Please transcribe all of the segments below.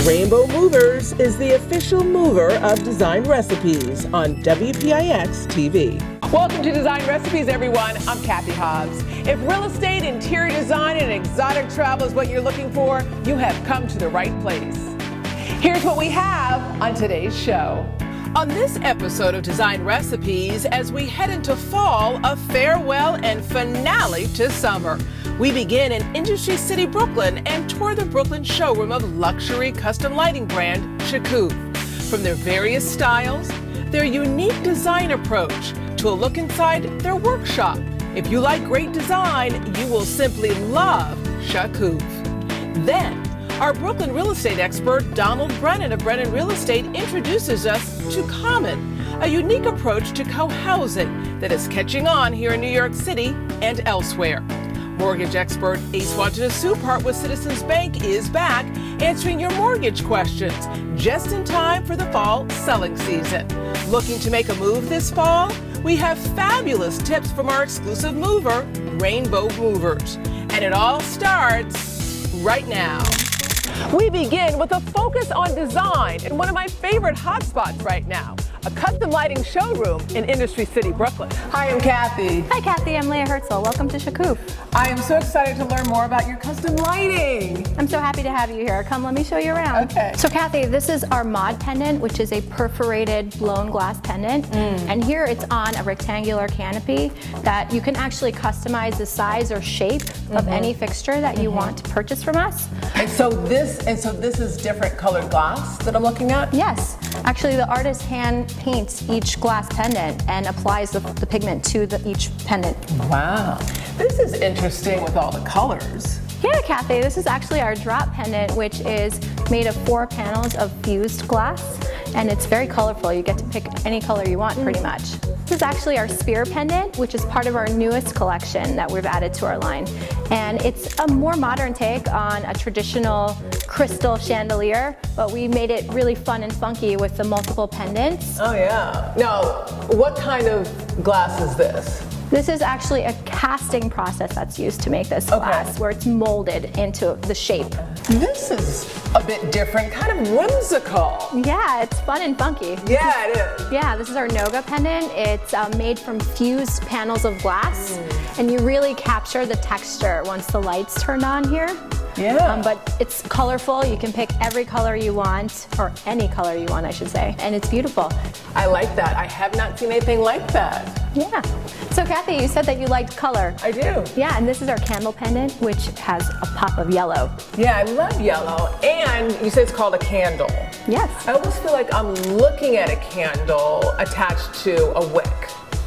Rainbow Movers is the official mover of Design Recipes on WPIX TV. Welcome to Design Recipes, everyone. I'm Cathy Hobbs. If real estate, interior design, and exotic travel is what you're looking for, you have come to the right place. Here's what we have on today's show. On this episode of Design Recipes, as we head into fall, a farewell and finale to summer. We begin in Industry City, Brooklyn, and tour the Brooklyn showroom of luxury custom lighting brand Shakuff. From their various styles, their unique design approach, to a look inside their workshop. If you like great design, you will simply love Shakuff. Then, our Brooklyn real estate expert, Donald Brennan of Brennan Real Estate, introduces us to Common, a unique approach to co-housing that is catching on here in New York City and elsewhere. Mortgage expert Ace Watanasuparp with Citizens Bank is back, answering your mortgage questions just in time for the fall selling season. Looking to make a move this fall? We have fabulous tips from our exclusive mover, Rainbow Movers. And it all starts right now. We begin with a focus on design in one of my favorite hotspots right now, a custom lighting showroom in Industry City, Brooklyn. Hi, I'm Cathy. Hi, Cathy. I'm Leah Herzl. Welcome to Shakuff. I am so excited to learn more about your custom lighting. I'm so happy to have you here. Come, let me show you around. Okay. So, Cathy, this is our mod pendant, which is a perforated blown glass pendant. And here it's on a rectangular canopy that you can actually customize the size or shape of any fixture that you want to purchase from us. And so this is different colored glass that I'm looking at? Yes. Actually, the artist hand paints each glass pendant and applies the pigment to each pendant. Wow. This is interesting with all the colors. Yeah, Cathy, this is actually our drop pendant, which is made of 4 panels of fused glass, and it's very colorful. You get to pick any color you want, pretty much. This is actually our spear pendant, which is part of our newest collection that we've added to our line. And it's a more modern take on a traditional crystal chandelier, but we made it really fun and funky with the multiple pendants. Oh yeah. Now, what kind of glass is this? This is actually a casting process that's used to make this glass, where it's molded into the shape. This is a bit different, kind of whimsical. Yeah, it's fun and funky. Yeah, it is. Yeah, this is our Noga pendant. It's made from fused panels of glass, and you really capture the texture once the lights turn on here. Yeah. But it's colorful. You can pick every color you want, or any color you want, I should say, and it's beautiful. I like that. I have not seen anything like that. Yeah. So, Cathy, you said that you liked color. I do. Yeah, and this is our candle pendant, which has a pop of yellow. Yeah, I love yellow. And you said it's called a candle. Yes. I almost feel like I'm looking at a candle attached to a wick.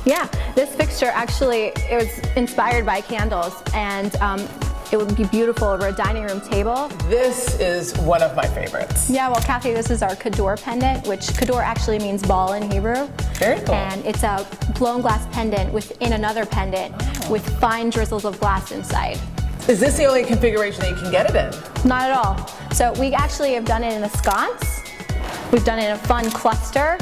Yeah, this fixture actually, it was inspired by candles, and it would be beautiful over a dining room table. This is one of my favorites. Yeah, well, Cathy, this is our Kador pendant, which Kador actually means ball in Hebrew. Very cool. And it's a blown glass pendant within another pendant with fine drizzles of glass inside. Is this the only configuration that you can get it in? Not at all. So we actually have done it in a sconce. We've done it in a fun cluster.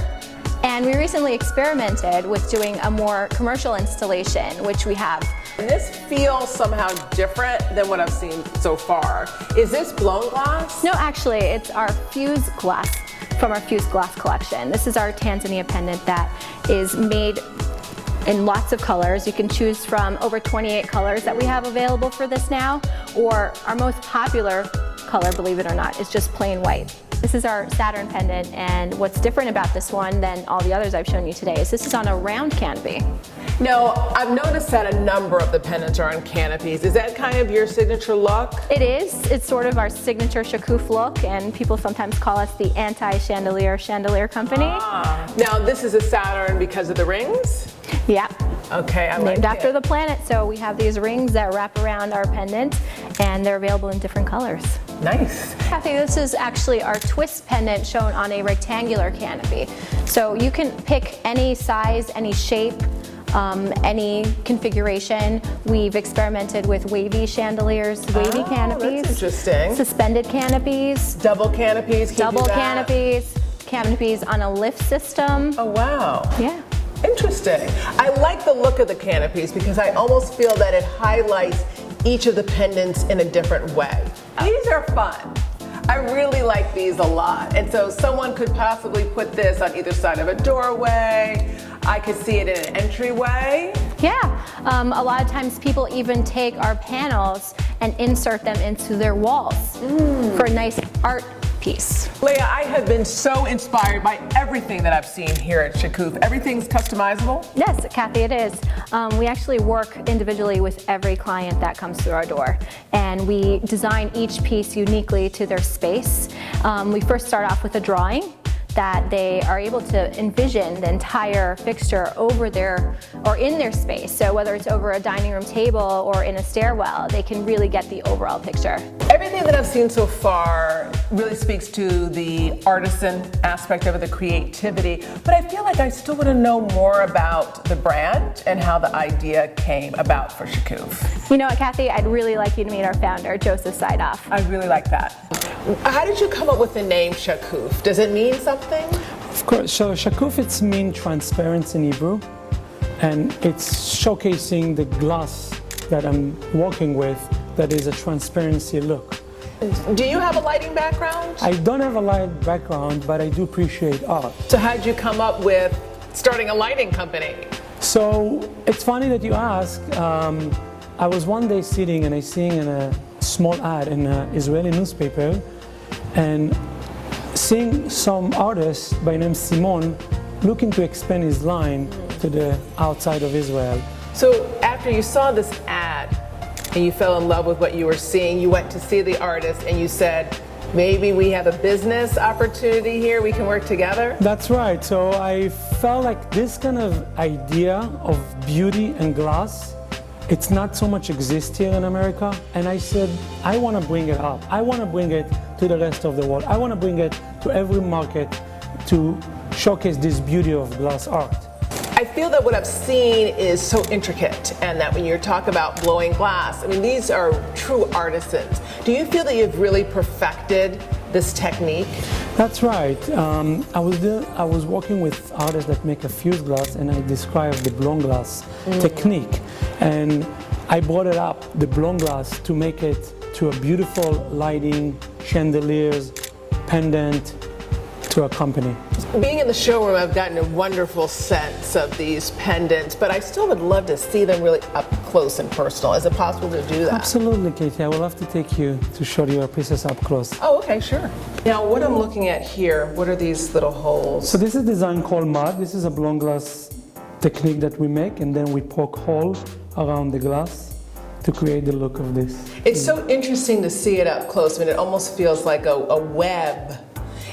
And we recently experimented with doing a more commercial installation, which we have. And this feels somehow different than what I've seen so far. Is this blown glass? No, actually, it's our fused glass from our fused glass collection. This is our Tanzania pendant that is made in lots of colors. You can choose from over 28 colors that we have available for this now, or our most popular color, believe it or not, is just plain white. This is our Saturn pendant, and what's different about this one than all the others I've shown you today is this is on a round canopy. Now, I've noticed that a number of the pendants are on canopies. Is that kind of your signature look? It is. It's sort of our signature Shakuff look, and people sometimes call us the anti-chandelier company. Now, this is a Saturn because of the rings? Yeah. Okay, I like Named after it. the planet, so we have these rings that wrap around our pendant, and they're available in different colors. Nice. Cathy, this is actually our twist pendant shown on a rectangular canopy. So you can pick any size, any shape, any configuration. We've experimented with wavy chandeliers, wavy canopies. That's interesting. Suspended canopies. Double canopies. Double canopies. Canopies on a lift system. Oh, wow. Yeah. Interesting. I like the look of the canopies because I almost feel that it highlights each of the pendants in a different way. These are fun. I really like these a lot. And so someone could possibly put this on either side of a doorway. I could see it in an entryway. Yeah, a lot of times people even take our panels and insert them into their walls for a nice art piece. Leah, I have been so inspired by everything that I've seen here at Shakuff. Everything's customizable? Yes, Kathy, it is. We actually work individually with every client that comes through our door, and we design each piece uniquely to their space. We first start off with a drawing that they are able to envision the entire fixture over their, or in their space. So whether it's over a dining room table or in a stairwell, they can really get the overall picture. Everything that I've seen so far really speaks to the artisan aspect of it, the creativity, but I feel like I still want to know more about the brand and how the idea came about for Shakuff. You know what, Kathy, I'd really like you to meet our founder, Joseph Seidoff. I really like that. How did you come up with the name Shakuff? Does it mean something? Of course, so Shakuff, it's mean transparent in Hebrew, and it's showcasing the glass that I'm working with that is a transparency look. Do you have a lighting background? I don't have a light background, but I do appreciate art. So how did you come up with starting a lighting company? So it's funny that you ask. I was one day sitting and I seen in a small ad in an Israeli newspaper, and seeing some artist by name Simon looking to expand his line to the outside of Israel. So after you saw this ad and you fell in love with what you were seeing, you went to see the artist and you said, maybe we have a business opportunity here, we can work together? That's right. So I felt like this kind of idea of beauty and glass, it's not so much exist here in America. And I said, I want to bring it up. I want to bring it to the rest of the world. I want to bring it to every market to showcase this beauty of glass art. I feel that what I've seen is so intricate, and that when you talk about blowing glass, I mean, these are true artisans. Do you feel that you've really perfected this technique? That's right. I was working with artists that make a fused glass, and I described the blown glass technique. And I brought it up, the blown glass, to make it to a beautiful lighting, chandeliers, pendant, to a company. Being in the showroom, I've gotten a wonderful sense of these pendants, but I still would love to see them really up close and personal. Is it possible to do that? Absolutely, Katie. I will have to take you to show you our pieces up close. Oh, okay, sure. Now, what I'm looking at here, what are these little holes? So this is a design called mud. This is a blown glass technique that we make, and then we poke hole around the glass to create the look of this. It's so interesting to see it up close. I mean, it almost feels like a web.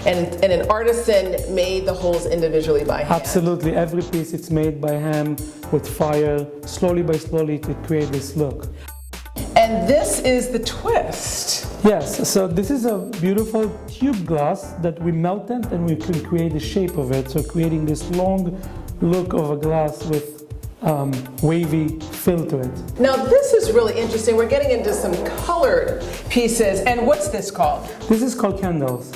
And an artisan made the holes individually by hand. Absolutely. Every piece it's made by hand with fire, slowly by slowly to create this look. And this is the twist. Yes, so this is a beautiful tube glass that we melted and we can create the shape of it. So creating this long look of a glass with wavy fill to it. Now this is really interesting. We're getting into some colored pieces. And what's this called? This is called candles.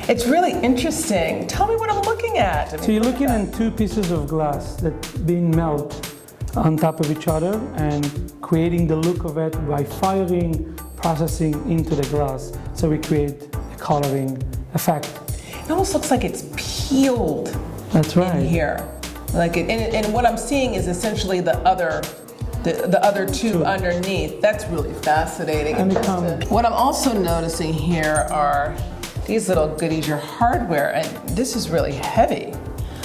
It's really interesting. Tell me what I'm looking at. So you're looking at two pieces of glass that being melted on top of each other and creating the look of it by firing, processing into the glass. So we create a coloring effect. It almost looks like it's peeled. That's right. In here. Like it, and what I'm seeing is essentially the other tube underneath. That's really fascinating. What I'm also noticing here are these little goodies, your hardware, and this is really heavy.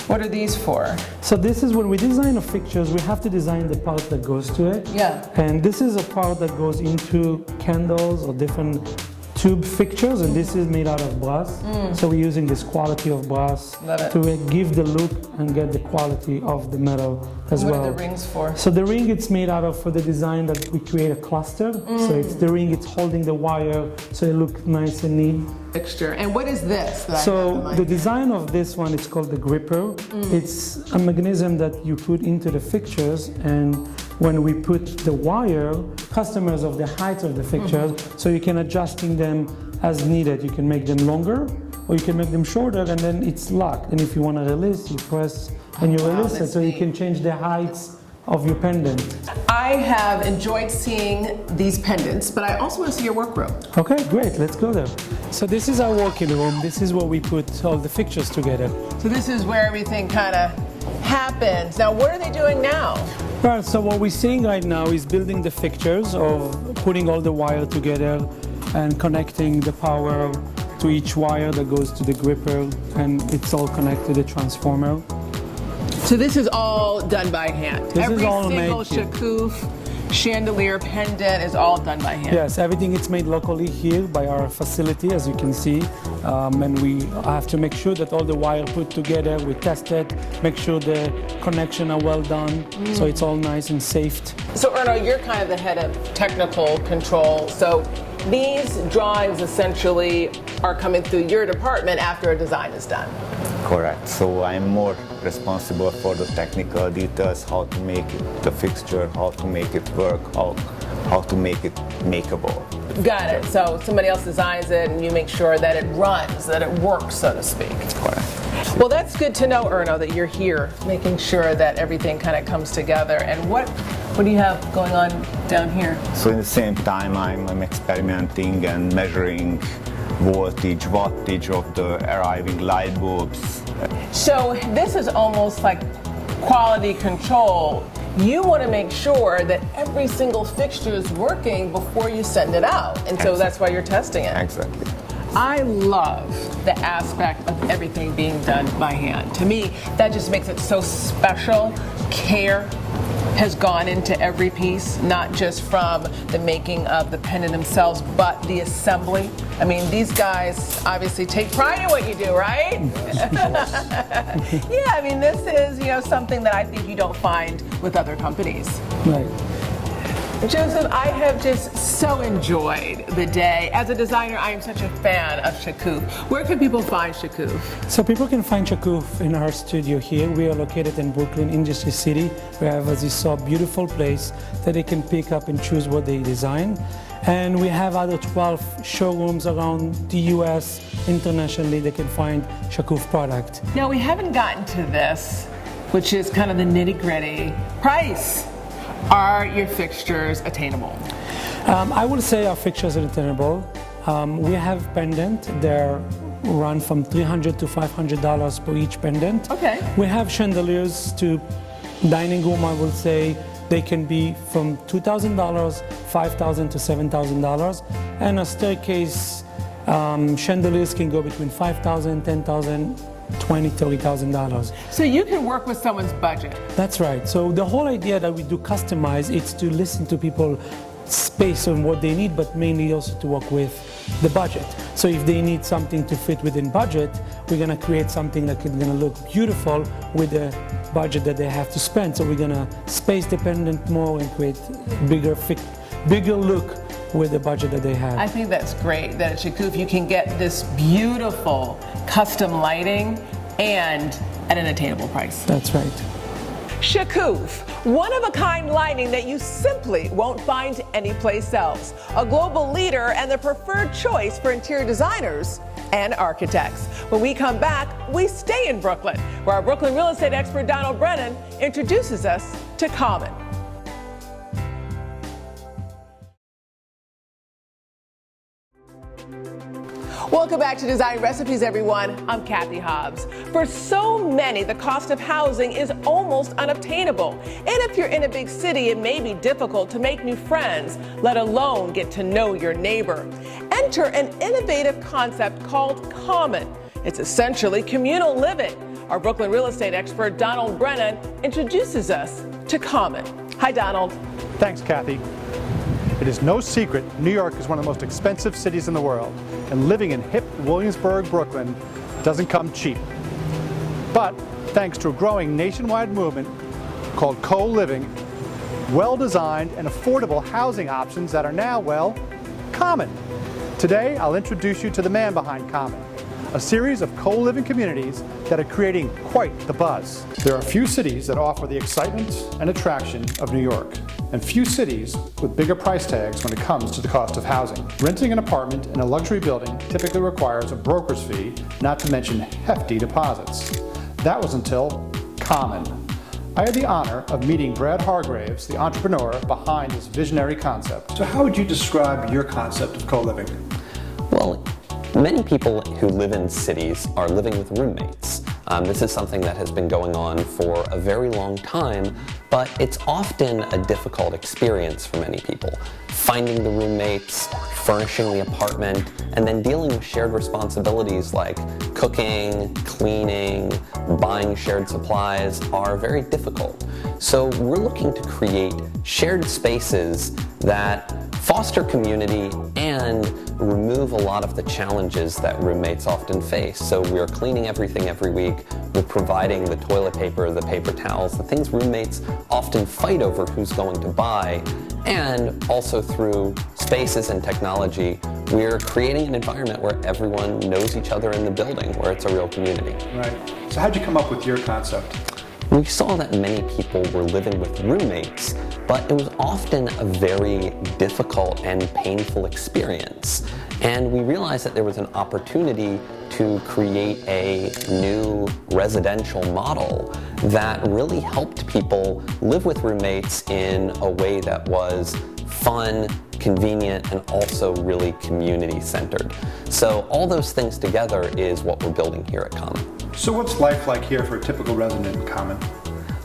What are these for? So this is when we design a fixtures, we have to design the part that goes to it. Yeah. And this is a part that goes into candles or different tube fixtures, and this is made out of brass. So we're using this quality of brass to give the look and get the quality of the metal as well. What are the rings for? So the ring, it's made out of, for the design that we create a cluster. So it's the ring, it's holding the wire, so it looks nice and neat. Fixture. And what is this? So the design of this one, it's called the gripper. It's a mechanism that you put into the fixtures, and when we put the wire, customers of the height of the fixtures, so you can adjusting them as needed. You can make them longer or you can make them shorter, and then it's locked. And if you want to release, you press and you release it. So you can change the heights of your pendant. I have enjoyed seeing these pendants, but I also want to see your workroom. Okay, great, let's go there. So this is our working room. This is where we put all the fixtures together. So this is where everything kind of happens. Now, what are they doing now? Well, so what we're seeing right now is building the fixtures of putting all the wire together and connecting the power to each wire that goes to the gripper, and it's all connected to the transformer. So this is all done by hand. This is all Every single made here. Shakuff chandelier pendant is all done by hand. Yes, everything is made locally here by our facility, as you can see. And we have to make sure that all the wire put together, we test it, make sure the connection are well done, so it's all nice and safe. So Erno, you're kind of the head of technical control. So these drawings essentially are coming through your department after a design is done. Correct. So I'm more responsible for the technical details, how to make the fixture, how to make it work, how to make it makeable. Got it. So somebody else designs it and you make sure that it runs, that it works, so to speak. Correct. Well, that's good to know, Erno, that you're here making sure that everything kind of comes together. And what do you have going on down here? So in the same time, I'm experimenting and measuring voltage, wattage of the arriving light bulbs. So this is almost like quality control. You want to make sure that every single fixture is working before you send it out. And so that's why you're testing it. Exactly. I love the aspect of everything being done by hand. To me, that just makes it so special. Care has gone into every piece, not just from the making of the pendant themselves, but the assembly. I mean, these guys obviously take pride in what you do, right? Yeah, I mean, this is, something that I think you don't find with other companies. Right. Joseph, I have just so enjoyed the day. As a designer, I am such a fan of Shakuff. Where can people find Shakuff? So people can find Shakuff in our studio here. We are located in Brooklyn, Industry City. We have, as you saw, a beautiful place that they can pick up and choose what they design. And we have other 12 showrooms around the US, internationally, they can find Shakuff product. Now, we haven't gotten to this, which is kind of the nitty-gritty. Price. Are your fixtures attainable? I would say our fixtures are attainable. We have pendant. They're run from $300 to $500 per each pendant. Okay. We have chandeliers to dining room. I would say they can be from $2,000, $5,000 to $7,000, and a staircase chandeliers can go between $5,000, $10,000. $20,000, $30,000. So you can work with someone's budget. That's right. So the whole idea that we do customize is to listen to people space on what they need, but mainly also to work with the budget. So if they need something to fit within budget, we're going to create something that is going to look beautiful with the budget that they have to spend. So we're going to space dependent more and create bigger look with the budget that they have. I think that's great that at Shakuff you can get this beautiful custom lighting and at an attainable price. That's right. Shakuff, one-of-a-kind lighting that you simply won't find anyplace else. A global leader and the preferred choice for interior designers and architects. When we come back, we stay in Brooklyn, where our Brooklyn real estate expert Donald Brennan introduces us to Common. Welcome back to Design Recipes, everyone. I'm Cathy Hobbs. For so many, the cost of housing is almost unobtainable. And if you're in a big city, it may be difficult to make new friends, let alone get to know your neighbor. Enter an innovative concept called Common. It's essentially communal living. Our Brooklyn real estate expert, Donald Brennan, introduces us to Common. Hi, Donald. Thanks, Cathy. It is no secret New York is one of the most expensive cities in the world, and living in hip Williamsburg, Brooklyn doesn't come cheap. But thanks to a growing nationwide movement called co-living, well-designed and affordable housing options that are now, well, common. Today, I'll introduce you to the man behind Common, a series of co-living communities that are creating quite the buzz. There are few cities that offer the excitement and attraction of New York, and few cities with bigger price tags when it comes to the cost of housing. Renting an apartment in a luxury building typically requires a broker's fee, not to mention hefty deposits. That was until Common. I had the honor of meeting Brad Hargraves, the entrepreneur behind this visionary concept. So how would you describe your concept of co-living? Well, many people who live in cities are living with roommates. This is something that has been going on for a very long time, but it's often a difficult experience for many people. Finding the roommates, furnishing the apartment, and then dealing with shared responsibilities like cooking, cleaning, buying shared supplies are very difficult. So we're looking to create shared spaces that foster community and remove a lot of the challenges that roommates often face. So we're cleaning everything every week, we're providing the toilet paper, the paper towels, the things roommates often fight over who's going to buy, and also through spaces and technology, we're creating an environment where everyone knows each other in the building, where it's a real community. Right. So how'd you come up with your concept? We saw that many people were living with roommates, but it was often a very difficult and painful experience. And we realized that there was an opportunity to create a new residential model that really helped people live with roommates in a way that was fun, convenient, and also really community-centered. So all those things together is what we're building here at Common. So what's life like here for a typical resident in Common?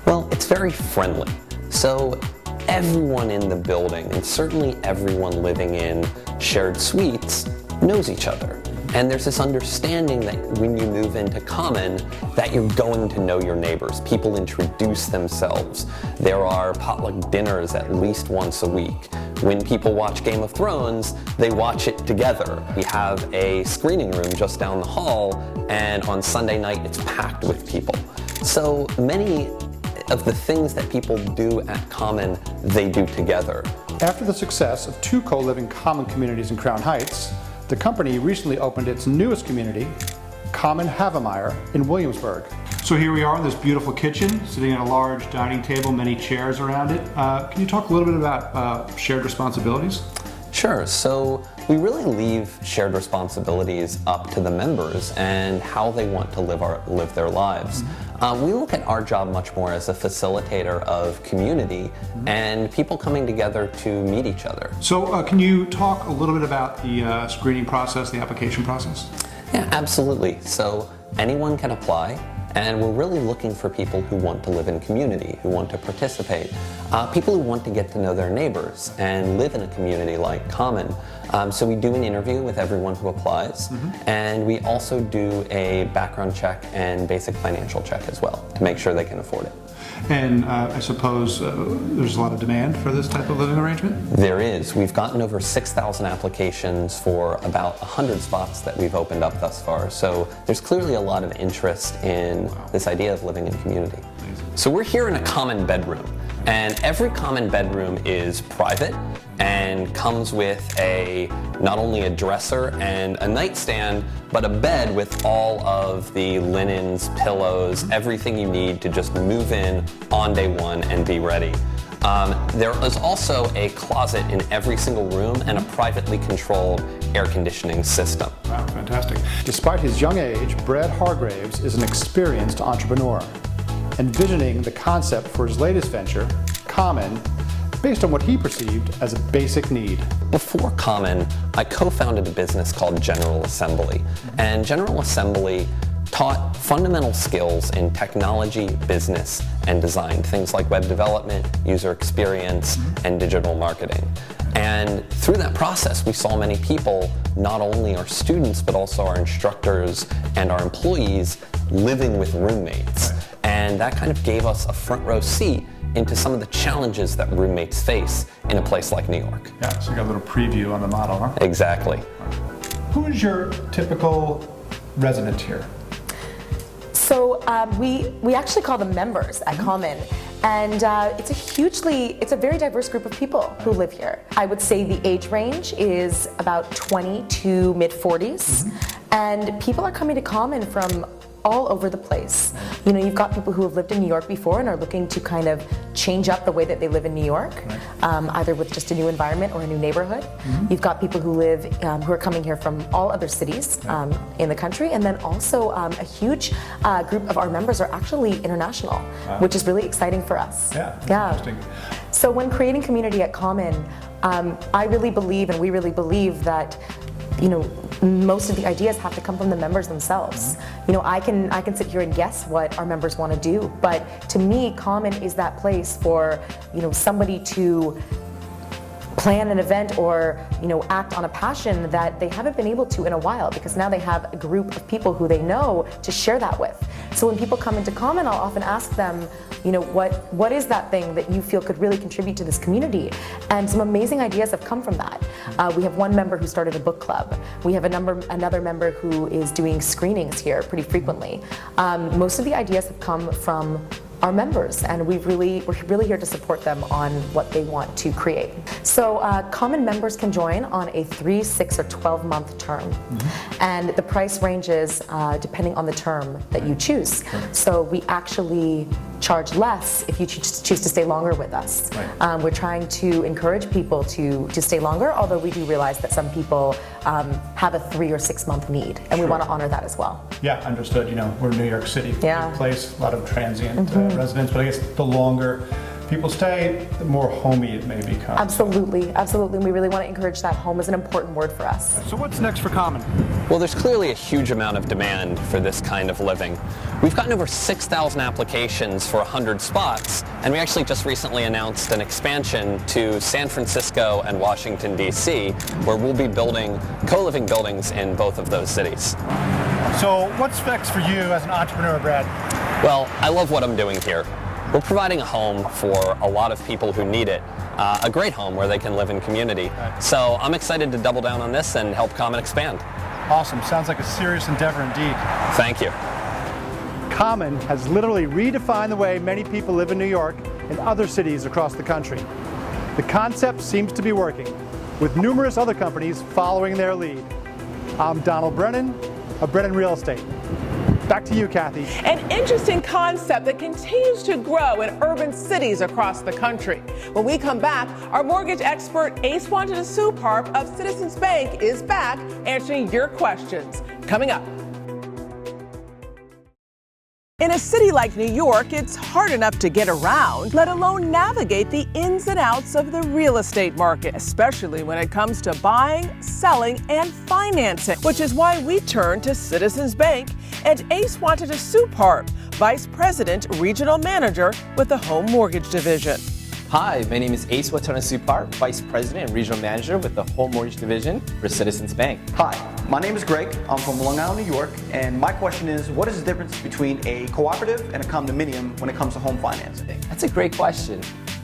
Well, it's very friendly. So everyone in the building, and certainly everyone living in shared suites, knows each other. And there's this understanding that when you move into Common, that you're going to know your neighbors. People introduce themselves. There are potluck dinners at least once a week. When people watch Game of Thrones, they watch it together. We have a screening room just down the hall, and on Sunday night, it's packed with people. So many of the things that people do at Common, they do together. After the success of 2 co-living Common communities in Crown Heights, the company recently opened its newest community, Common Havemeyer in Williamsburg. So here we are in this beautiful kitchen, sitting at a large dining table, many chairs around it. Can you talk a little bit about shared responsibilities? Sure. So we really leave shared responsibilities up to the members and how they want to live their lives. We look at our job much more as a facilitator of community and people coming together to meet each other. So can you talk a little bit about the screening process, the application process? Yeah, absolutely. So anyone can apply. And we're really looking for people who want to live in community, who want to participate, people who want to get to know their neighbors and live in a community like Common. So we do an interview with everyone who applies, and we also do a background check and basic financial check as well to make sure they can afford it. And I suppose there's a lot of demand for this type of living arrangement? There is. We've gotten over 6,000 applications for about 100 spots that we've opened up thus far. So there's clearly a lot of interest in this idea of living in community. So we're here in a common bedroom, and every common bedroom is private and comes with not only a dresser and a nightstand, but a bed with all of the linens, pillows, everything you need to just move in on day one and be ready. There is also a closet in every single room and a privately controlled air conditioning system. Wow, fantastic. Despite his young age, Brad Hargraves is an experienced entrepreneur, envisioning the concept for his latest venture, Common, based on what he perceived as a basic need. Before Common, I co-founded a business called General Assembly. And General Assembly taught fundamental skills in technology, business, and design. Things like web development, user experience, and digital marketing. And through that process, we saw many people, not only our students, but also our instructors and our employees, living with roommates. And that kind of gave us a front row seat into some of the challenges that roommates face in a place like New York. Yeah, so you got a little preview on the model, huh? Exactly. Who is your typical resident here? So we actually call them members at Common, and it's a very diverse group of people who live here. I would say the age range is about 20 to mid 40s, And people are coming to Common from all over the place. You know, you've got people who have lived in New York before and are looking to kind of change up the way that they live in New York, either with just a new environment or a new neighborhood. You've got people who live, who are coming here from all other cities in the country, and then also a huge group of our members are actually international, which is really exciting for us. Interesting. So when creating community at Common, I really believe, and we really believe that, you know, most of the ideas have to come from the members themselves. You know, I can sit here and guess what our members want to do, but to me, Common is that place for, you know, somebody to plan an event or, you know, act on a passion that they haven't been able to in a while, because now they have a group of people who they know to share that with. So when people come into Common, I'll often ask them, you know, what is that thing that you feel could really contribute to this community? And some amazing ideas have come from that. We have one member who started a book club. We have another member who is doing screenings here pretty frequently. Most of the ideas have come from our members, and we're really here to support them on what they want to create. So Common members can join on a 3, 6, or 12-month term, and the price ranges depending on the term that you choose. So we actually charge less if you choose to stay longer with us. We're trying to encourage people to stay longer, although we do realize that some people have a 3 or 6 month need, and we want to honor that as well. Yeah, understood. You know, we're in New York City, big place, a lot of transient residents, but I guess the longer people stay, the more homey it may become. Absolutely, absolutely. And we really want to encourage that. Home is an important word for us. So what's next for Common? Well, there's clearly a huge amount of demand for this kind of living. We've gotten over 6,000 applications for 100 spots, and we actually just recently announced an expansion to San Francisco and Washington, D.C., where we'll be building co-living buildings in both of those cities. So what's next for you as an entrepreneur, Brad? Well, I love what I'm doing here. We're providing a home for a lot of people who need it, a great home where they can live in community. So I'm excited to double down on this and help Common expand. Awesome. Sounds like a serious endeavor indeed. Thank you. Common has literally redefined the way many people live in New York and other cities across the country. The concept seems to be working, with numerous other companies following their lead. I'm Donald Brennan of Brennan Real Estate. Back to you, Cathy. An interesting concept that continues to grow in urban cities across the country. When we come back, our mortgage expert Ace Watanasuparp of Citizens Bank is back answering your questions. Coming up. In a city like New York, it's hard enough to get around, let alone navigate the ins and outs of the real estate market, especially when it comes to buying, selling, and financing, which is why we turn to Citizens Bank and Ace Watanasuparp, Vice President, Regional Manager with the Home Mortgage Division. Hi, my name is Ace Watanasuparp, Vice President and Regional Manager with the Home Mortgage Division for Citizens Bank. Hi, my name is Greg. I'm from Long Island, New York, and my question is, what is the difference between a cooperative and a condominium when it comes to home financing? That's a great question.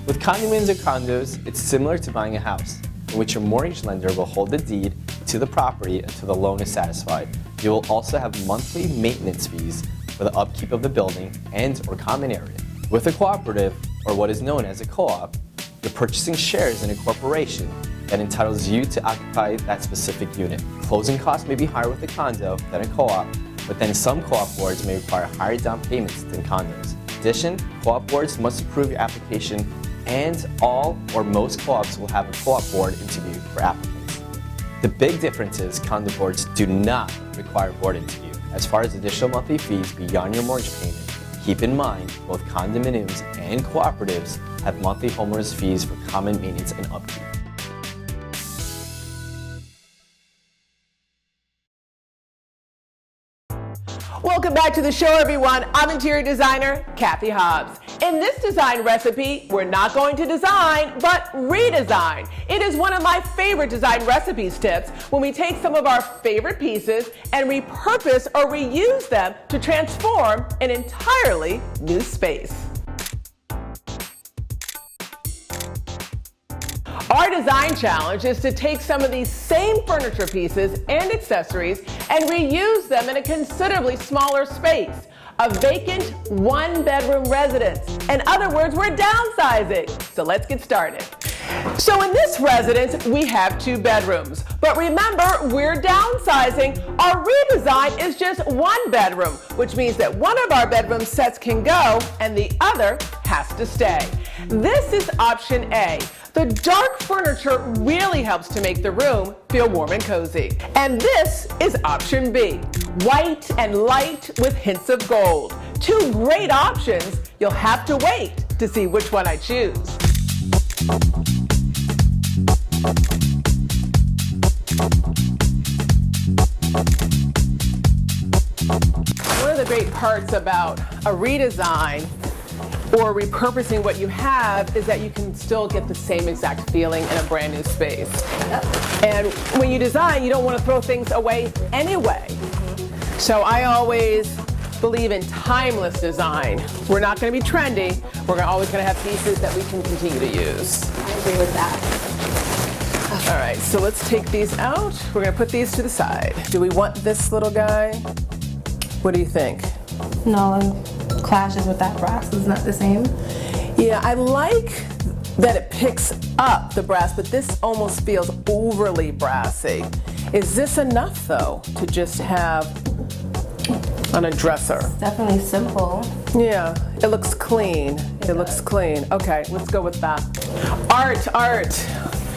With condominiums or condos, it's similar to buying a house, in which your mortgage lender will hold the deed to the property until the loan is satisfied. You will also have monthly maintenance fees for the upkeep of the building and or common area. With a cooperative, or what is known as a co-op, you're purchasing shares in a corporation that entitles you to occupy that specific unit. Closing costs may be higher with a condo than a co-op, but then some co-op boards may require higher down payments than condos. In addition, co-op boards must approve your application, and all or most co-ops will have a co-op board interview for applicants. The big difference is condo boards do not require a board interview. As far as additional monthly fees beyond your mortgage payment, keep in mind, both condominiums and cooperatives have monthly homeowners fees for common maintenance and upkeep. Welcome back to the show, everyone. I'm interior designer Cathy Hobbs. In this design recipe, we're not going to design, but redesign. It is one of my favorite design recipes tips when we take some of our favorite pieces and repurpose or reuse them to transform an entirely new space. Our design challenge is to take some of these same furniture pieces and accessories and reuse them in a considerably smaller space, a vacant one-bedroom residence. In other words, we're downsizing. So let's get started. So in this residence, we have 2 bedrooms. But remember, we're downsizing. Our redesign is just 1 bedroom, which means that one of our bedroom sets can go and the other has to stay. This is option A. The dark furniture really helps to make the room feel warm and cozy. And this is option B. White and light with hints of gold. 2 great options. You'll have to wait to see which one I choose. One of the great parts about a redesign or repurposing what you have is that you can still get the same exact feeling in a brand new space. And when you design, you don't want to throw things away anyway. So I always believe in timeless design. We're not going to be trendy. We're always going to have pieces that we can continue to use. I agree with that. All right, so let's take these out. We're going to put these to the side. Do we want this little guy? What do you think? No, it clashes with that brass. It's not the same. Yeah, I like that it picks up the brass, but this almost feels overly brassy. Is this enough, though, to just have on a dresser? Definitely simple. Yeah, it looks clean. It looks clean. Okay, let's go with that. Art,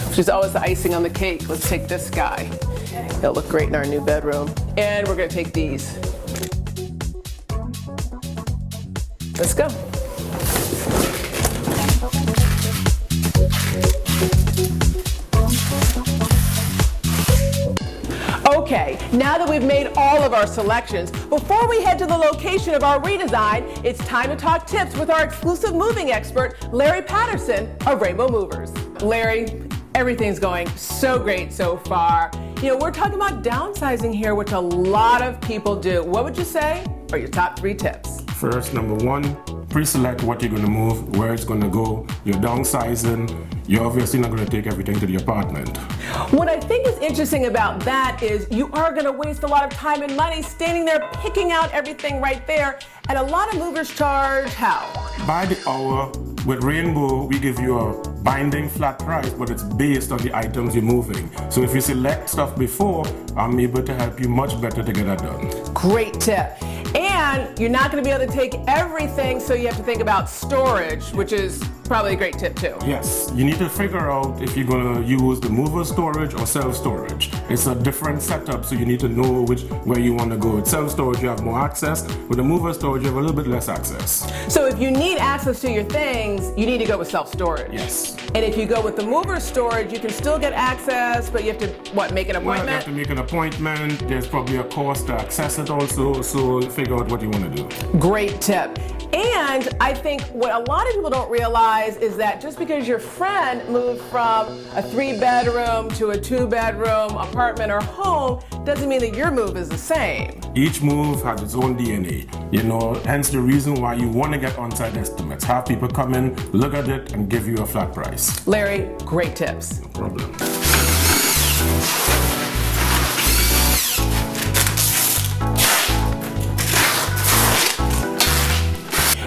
which is always the icing on the cake. Let's take this guy. It'll look great in our new bedroom. And we're gonna take these. Let's go. Okay, now that we've made all of our selections, before we head to the location of our redesign, it's time to talk tips with our exclusive moving expert, Larry Patterson of Rainbow Movers. Larry, everything's going so great so far. You know, we're talking about downsizing here, which a lot of people do. What would you say are your top 3 tips? First, number 1, pre-select what you're going to move, where it's going to go. You're downsizing. You're obviously not going to take everything to the apartment. What I think is interesting about that is you are going to waste a lot of time and money standing there picking out everything right there. And a lot of movers charge how? By the hour. With Rainbow, we give you a binding flat price, but it's based on the items you're moving. So if you select stuff before, I'm able to help you much better to get that done. Great tip. And you're not going to be able to take everything, so you have to think about storage, which is probably a great tip too. Yes, you need to figure out if you're going to use the mover storage or self-storage. It's a different setup, so you need to know where you want to go. With self-storage, you have more access. With the mover storage, you have a little bit less access. So if you need access to your things, you need to go with self-storage. Yes. And if you go with the mover storage, you can still get access, but you have to, make an appointment? Well, you have to make an appointment. There's probably a cost to access it also, so figure out what you want to do. Great tip. And I think what a lot of people don't realize is that just because your friend moved from a 3-bedroom to a 2-bedroom apartment or home doesn't mean that your move is the same. Each move has its own DNA, hence the reason why you want to get on-site estimates. Have people come in, look at it, and give you a flat price. Larry, great tips. No problem.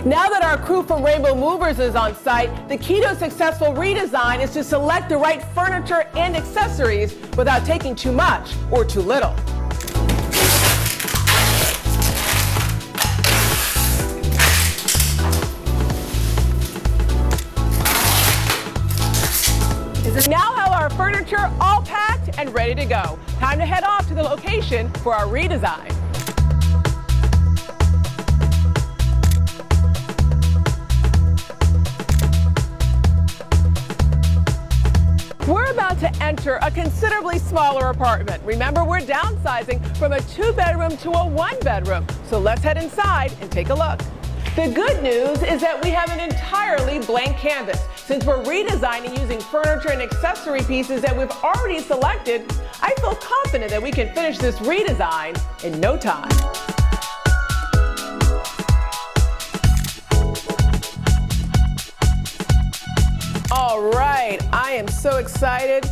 Now that our crew from Rainbow Movers is on site, the key to a successful redesign is to select the right furniture and accessories without taking too much or too little. Now have our furniture all packed and ready to go. Time to head off to the location for our redesign. We're about to enter a considerably smaller apartment. Remember, we're downsizing from a 2-bedroom to a 1-bedroom. So let's head inside and take a look. The good news is that we have an entirely blank canvas. Since we're redesigning using furniture and accessory pieces that we've already selected, I feel confident that we can finish this redesign in no time. All right, I am so excited.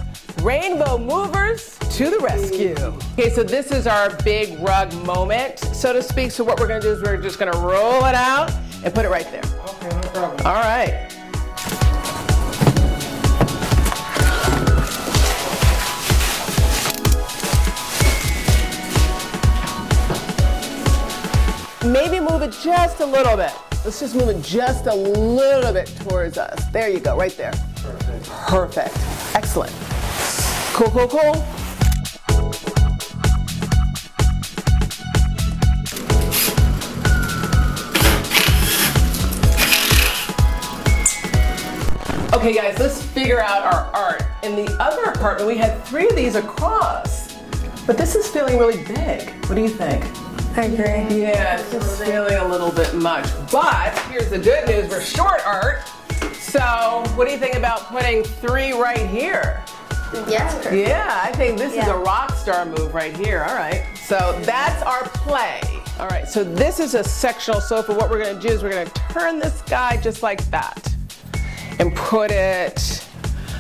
Rainbow Movers to the rescue. Okay, so this is our big rug moment, so to speak. So what we're gonna do is we're just gonna roll it out and put it right there. Okay, no problem. All right. maybe move it just a little bit. Let's just move it just a little bit towards us. There you go, right there. Perfect. Perfect. Excellent. Cool, cool, cool. Okay guys, let's figure out our art. In the other apartment, we had 3 of these across, but this is feeling really big. What do you think? I agree. Yeah, it's just feeling a little bit much. But here's the good news, we're short art. So what do you think about putting 3 right here? Yeah. Yeah, I think this is a rock star move right here. All right, so that's our play. All right, so this is a sectional sofa. What we're gonna do is we're gonna turn this guy just like that and put it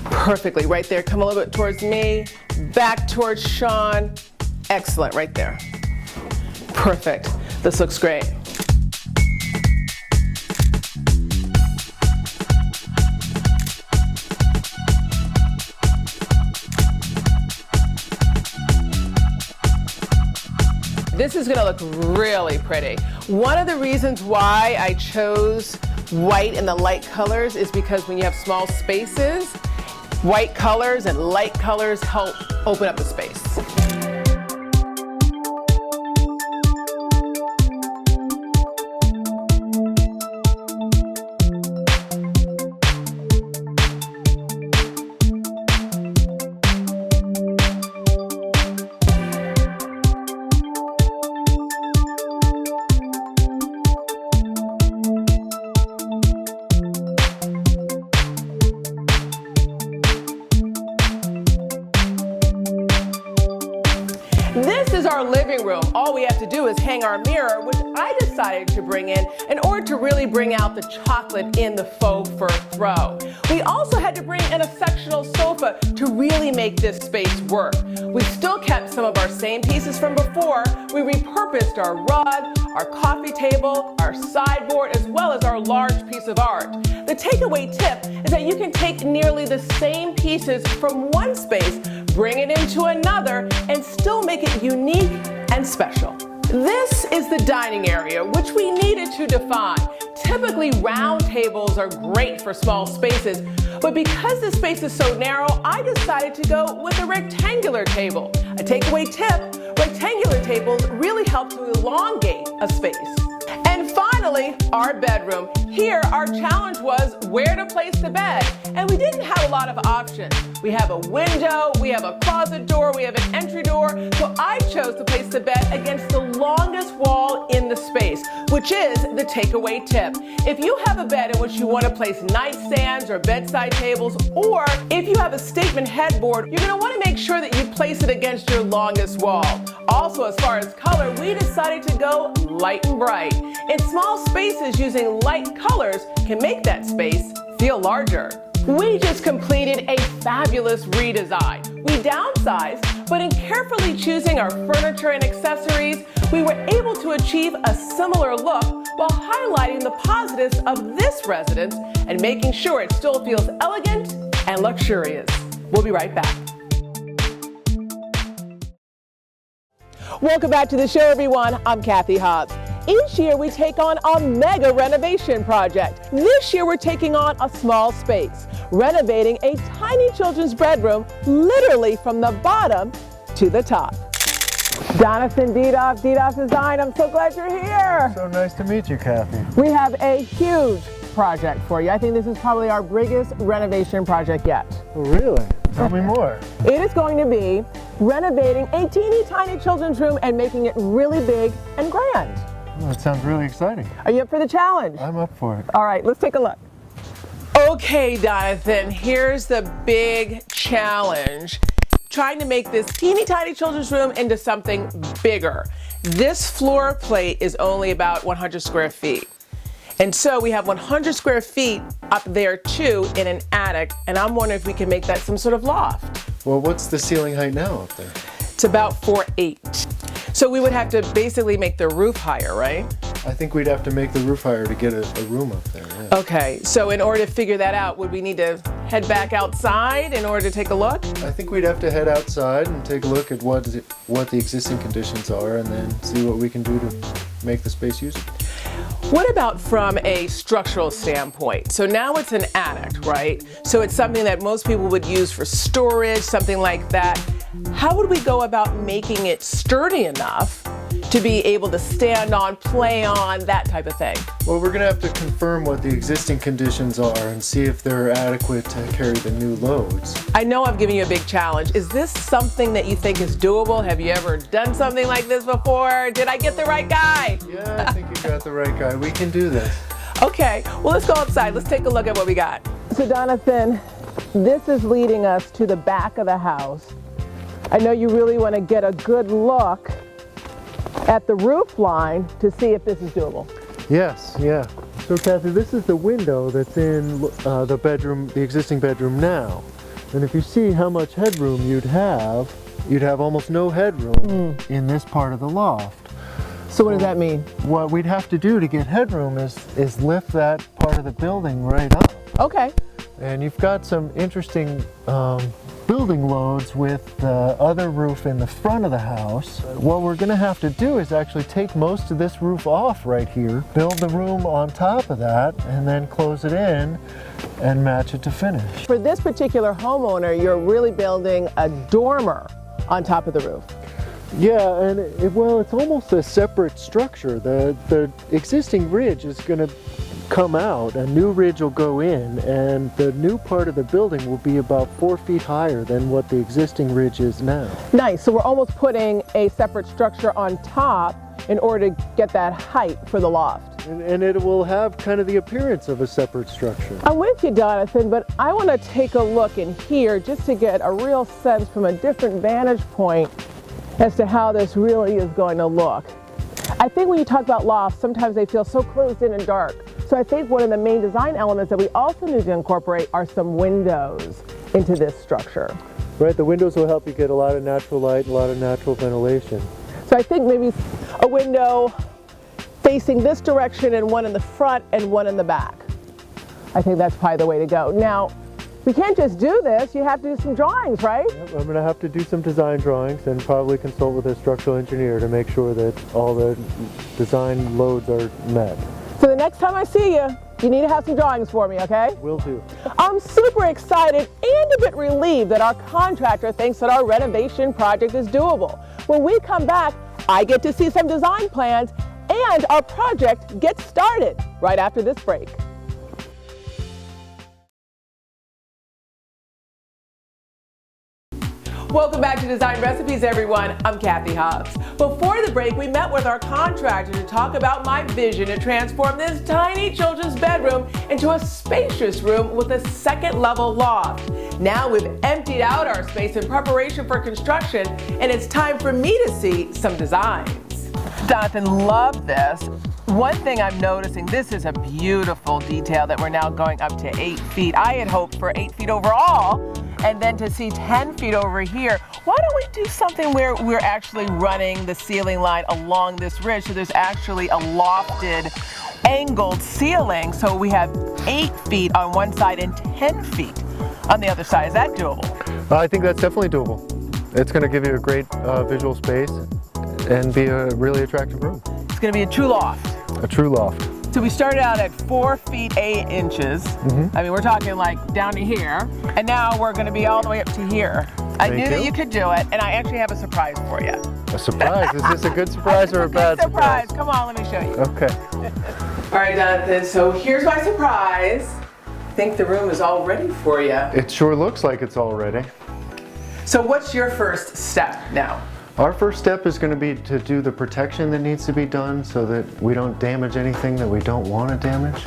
perfectly right there. Come a little bit towards me, back towards Sean. Excellent, right there. Perfect. This looks great. This is gonna look really pretty. One of the reasons why I chose white and the light colors is because when you have small spaces, white colors and light colors help open up the space. This is our living room. All we have to do is hang our mirror, which I decided to bring in order to really bring out the chocolate in the faux fur throw. We also had to bring in a sectional sofa to really make this space work. We still kept some of our same pieces from before. We repurposed our rug, our coffee table, our sideboard, as well as our large piece of art. The takeaway tip is that you can take nearly the same pieces from one space, bring it into another, and still make it unique and special. This is the dining area, which we needed to define. Typically, round tables are great for small spaces, but because the space is so narrow, I decided to go with a rectangular table. A takeaway tip, rectangular tables really help to elongate a space. And finally, our bedroom. Here, our challenge was where to place the bed, and we didn't have a lot of options. We have a window, we have a closet door, we have an entry door, so I chose to place the bed against the longest wall in the space, which is the takeaway tip. If you have a bed in which you want to place nightstands or bedside tables, or if you have a statement headboard, you're going to want to make sure that you place it against your longest wall. Also, as far as color, we decided to go light and bright. In small spaces, using light colors can make that space feel larger. We just completed a fabulous redesign. We downsized, but in carefully choosing our furniture and accessories, we were able to achieve a similar look while highlighting the positives of this residence and making sure it still feels elegant and luxurious. We'll be right back. Welcome back to the show, everyone. I'm Cathy Hobbs. Each year we take on a mega renovation project. This year we're taking on a small space, renovating a tiny children's bedroom literally from the bottom to the top. Jonathan Didoff, Didoff Design, I'm so glad you're here. So nice to meet you, Cathy. We have a huge project for you. I think this is probably our biggest renovation project yet. Oh, really? Tell me more. It is going to be renovating a teeny tiny children's room and making it really big and grand. Oh, that sounds really exciting. Are you up for the challenge? I'm up for it. All right, let's take a look. Okay, Jonathan, here's the big challenge. Trying to make this teeny tiny children's room into something bigger. This floor plate is only about 100 square feet. And so we have 100 square feet up there too in an attic, and I'm wondering if we can make that some sort of loft. Well, what's the ceiling height now up there? It's about 4'8". So we would have to basically make the roof higher, right? I think we'd have to make the roof higher to get a room up there, yeah. Okay, so in order to figure that out, would we need to head back outside in order to take a look? I think we'd have to head outside and take a look at what the existing conditions are and then see what we can do to make the space usable. What about from a structural standpoint? So now it's an attic, right? So it's something that most people would use for storage, something like that. How would we go about making it sturdy enough to be able to stand on, play on, that type of thing? Well, we're going to have to confirm what the existing conditions are and see if they're adequate to carry the new loads. I know I'm giving you a big challenge. Is this something that you think is doable? Have you ever done something like this before? Did I get the right guy? Yeah, I think you got the right guy. We can do this. Okay, well, let's go outside. Let's take a look at what we got. So Jonathan, this is leading us to the back of the house. I know you really want to get a good look at the roof line to see if this is doable. Yes, yeah. So Kathy, this is the window that's in the bedroom, the existing bedroom now. And if you see how much headroom you'd have almost no headroom in this part of the loft. So what does that mean? What we'd have to do to get headroom is lift that part of the building right up. Okay. And you've got some interesting building loads with the other roof in the front of the house. What we're going to have to do is actually take most of this roof off right here, build the room on top of that, and then close it in and match it to finish. For this particular homeowner, you're really building a dormer on top of the roof. Yeah, and well, it's almost a separate structure. The existing ridge is going to come out, a new ridge will go in, and the new part of the building will be about 4 feet higher than what the existing ridge is now. Nice, so we're almost putting a separate structure on top in order to get that height for the loft. And it will have kind of the appearance of a separate structure. I'm with you, Jonathan, but I want to take a look in here just to get a real sense from a different vantage point as to how this really is going to look. I think when you talk about lofts, sometimes they feel so closed in and dark. So I think one of the main design elements that we also need to incorporate are some windows into this structure. Right, the windows will help you get a lot of natural light, a lot of natural ventilation. So I think maybe a window facing this direction and one in the front and one in the back. I think that's probably the way to go. Now, we can't just do this, you have to do some drawings, right? Yep, I'm going to have to do some design drawings and probably consult with a structural engineer to make sure that all the design loads are met. So the next time I see you, you need to have some drawings for me, okay? Will do. I'm super excited and a bit relieved that our contractor thinks that our renovation project is doable. When we come back, I get to see some design plans and our project gets started right after this break. Welcome back to Design Recipes, everyone. I'm Cathy Hobbs. Before the break, we met with our contractor to talk about my vision to transform this tiny children's bedroom into a spacious room with a second-level loft. Now we've emptied out our space in preparation for construction, and it's time for me to see some designs. Jonathan, love this. One thing I'm noticing, this is a beautiful detail that we're now going up to 8 feet. I had hoped for 8 feet overall, and then to see 10 feet over here. Why don't we do something where we're actually running the ceiling line along this ridge, so there's actually a lofted, angled ceiling, so we have 8 feet on one side and 10 feet on the other side. Is that doable? I think that's definitely doable. It's going to give you a great visual space and be a really attractive room. It's going to be a true loft. A true loft. So we started out at 4 feet 8 inches. I mean, we're talking like down to here, and now we're going to be all the way up to here. I knew that you could do it, and I actually have a surprise for you. A surprise? Is this a good surprise or a bad surprise? Come on, let me show you. Okay. All right, Jonathan, so here's my surprise. I think the room is all ready for you. It sure looks like it's all ready. So what's your first step now? Our first step is going to be to do the protection that needs to be done so that we don't damage anything that we don't want to damage.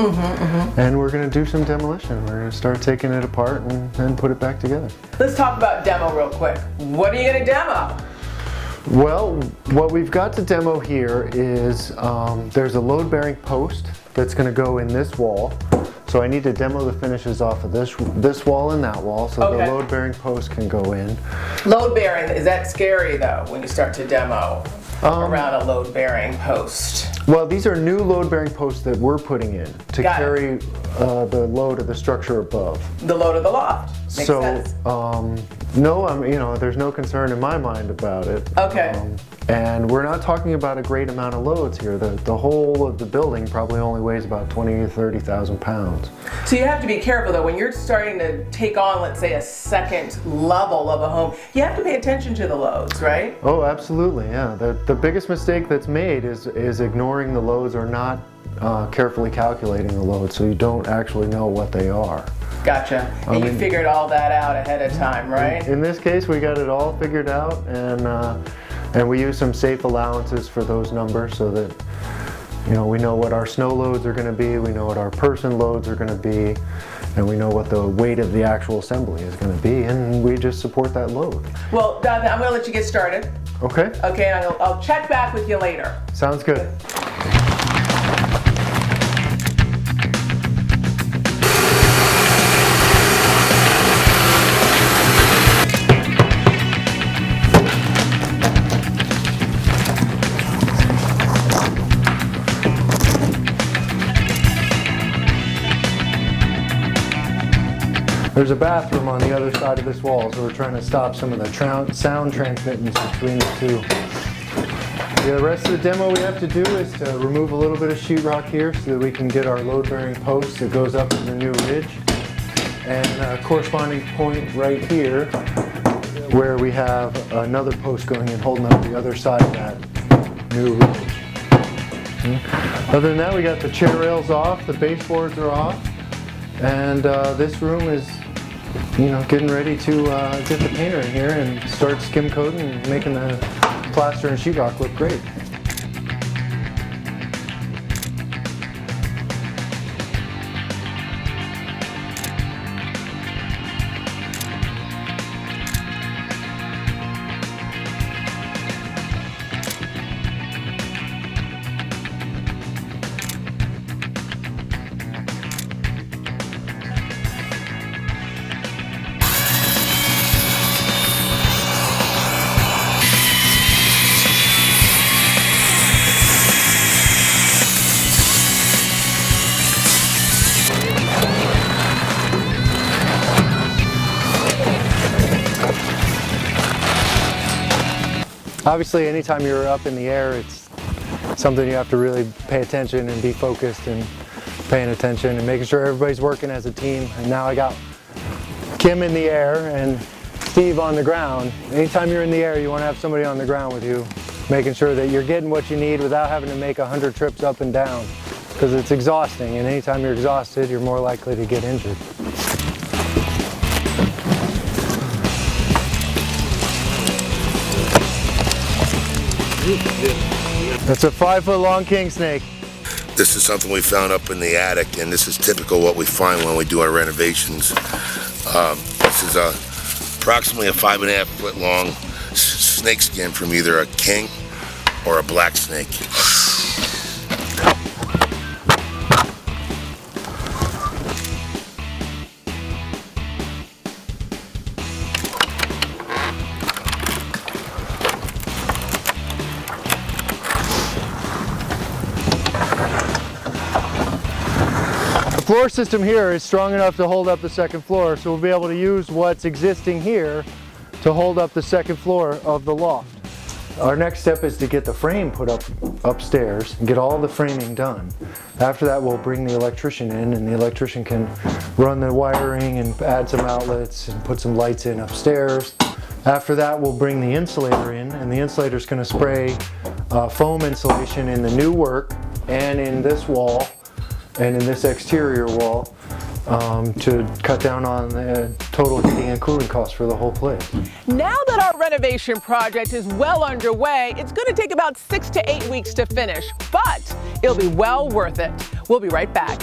And we're going to do some demolition. We're going to start taking it apart and then put it back together. Let's talk about demo real quick. What are you going to demo? Well, what we've got to demo here is there's a load-bearing post that's going to go in this wall. So I need to demo the finishes off of this wall and that wall so the load-bearing post can go in. Load-bearing, is that scary though when you start to demo around a load-bearing post? Well, these are new load-bearing posts that we're putting in to carry the load of the structure above. The load of the loft. Makes sense. No, there's no concern in my mind about it. Okay. And we're not talking about a great amount of loads here. The whole of the building probably only weighs about 20,000 to 30,000 pounds. So you have to be careful though, when you're starting to take on, let's say, a second level of a home, you have to pay attention to the loads, right? Oh, absolutely, yeah. The biggest mistake that's made is ignoring the loads or not carefully calculating the loads, so you don't actually know what they are. Gotcha. And you figured all that out ahead of time, right? In this case, we got it all figured out, and we use some safe allowances for those numbers so that we know what our snow loads are going to be, we know what our person loads are going to be, and we know what the weight of the actual assembly is going to be, and we just support that load. Well, Donovan, I'm going to let you get started. Okay. Okay, and I'll check back with you later. Sounds good. There's a bathroom on the other side of this wall, so we're trying to stop some of the sound transmittance between the two. The rest of the demo we have to do is to remove a little bit of sheetrock here so that we can get our load-bearing post that goes up to the new ridge. And a corresponding point right here where we have another post going and holding up the other side of that new ridge. Other than that, we got the chair rails off, the baseboards are off, and this room is getting ready to get the painter in here and start skim coating and making the plaster and sheetrock look great. Obviously, anytime you're up in the air, it's something you have to really pay attention and be focused and paying attention and making sure everybody's working as a team. And now I got Kim in the air and Steve on the ground. Anytime you're in the air, you want to have somebody on the ground with you, making sure that you're getting what you need without having to make 100 trips up and down, because it's exhausting, and anytime you're exhausted, you're more likely to get injured. That's a 5-foot long king snake. This is something we found up in the attic, and this is typical what we find when we do our renovations. This is approximately a 5.5 foot long snake skin from either a king or a black snake. The floor system here is strong enough to hold up the second floor, so we'll be able to use what's existing here to hold up the second floor of the loft. Our next step is to get the frame put up upstairs and get all the framing done. After that, we'll bring the electrician in, and the electrician can run the wiring and add some outlets and put some lights in upstairs. After that, we'll bring the insulator in, and the insulator is going to spray foam insulation in the new work and in this wall and in this exterior wall to cut down on the total heating and cooling costs for the whole place. Now that our renovation project is well underway, it's going to take about 6 to 8 weeks to finish, but it'll be well worth it. We'll be right back.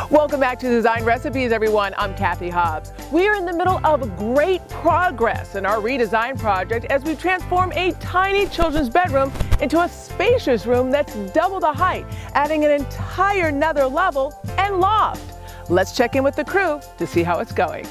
Welcome back to Design Recipes, everyone. I'm Cathy Hobbs. We are in the middle of great progress in our redesign project as we transform a tiny children's bedroom into a spacious room that's double the height, adding an entire nether level and loft. Let's check in with the crew to see how it's going.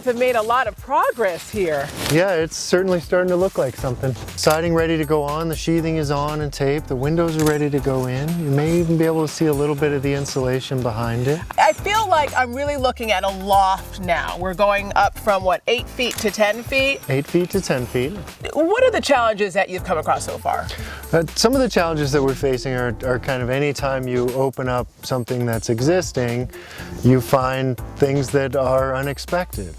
guys have made a lot of progress here. Yeah, it's certainly starting to look like something. Siding ready to go on, the sheathing is on and taped, the windows are ready to go in. You may even be able to see a little bit of the insulation behind it. I feel like I'm really looking at a loft now. We're going up from what, 8 feet to 10 feet? 8 feet to 10 feet. What are the challenges that you've come across so far? Some of the challenges that we're facing are kind of anytime you open up something that's existing, you find things that are unexpected.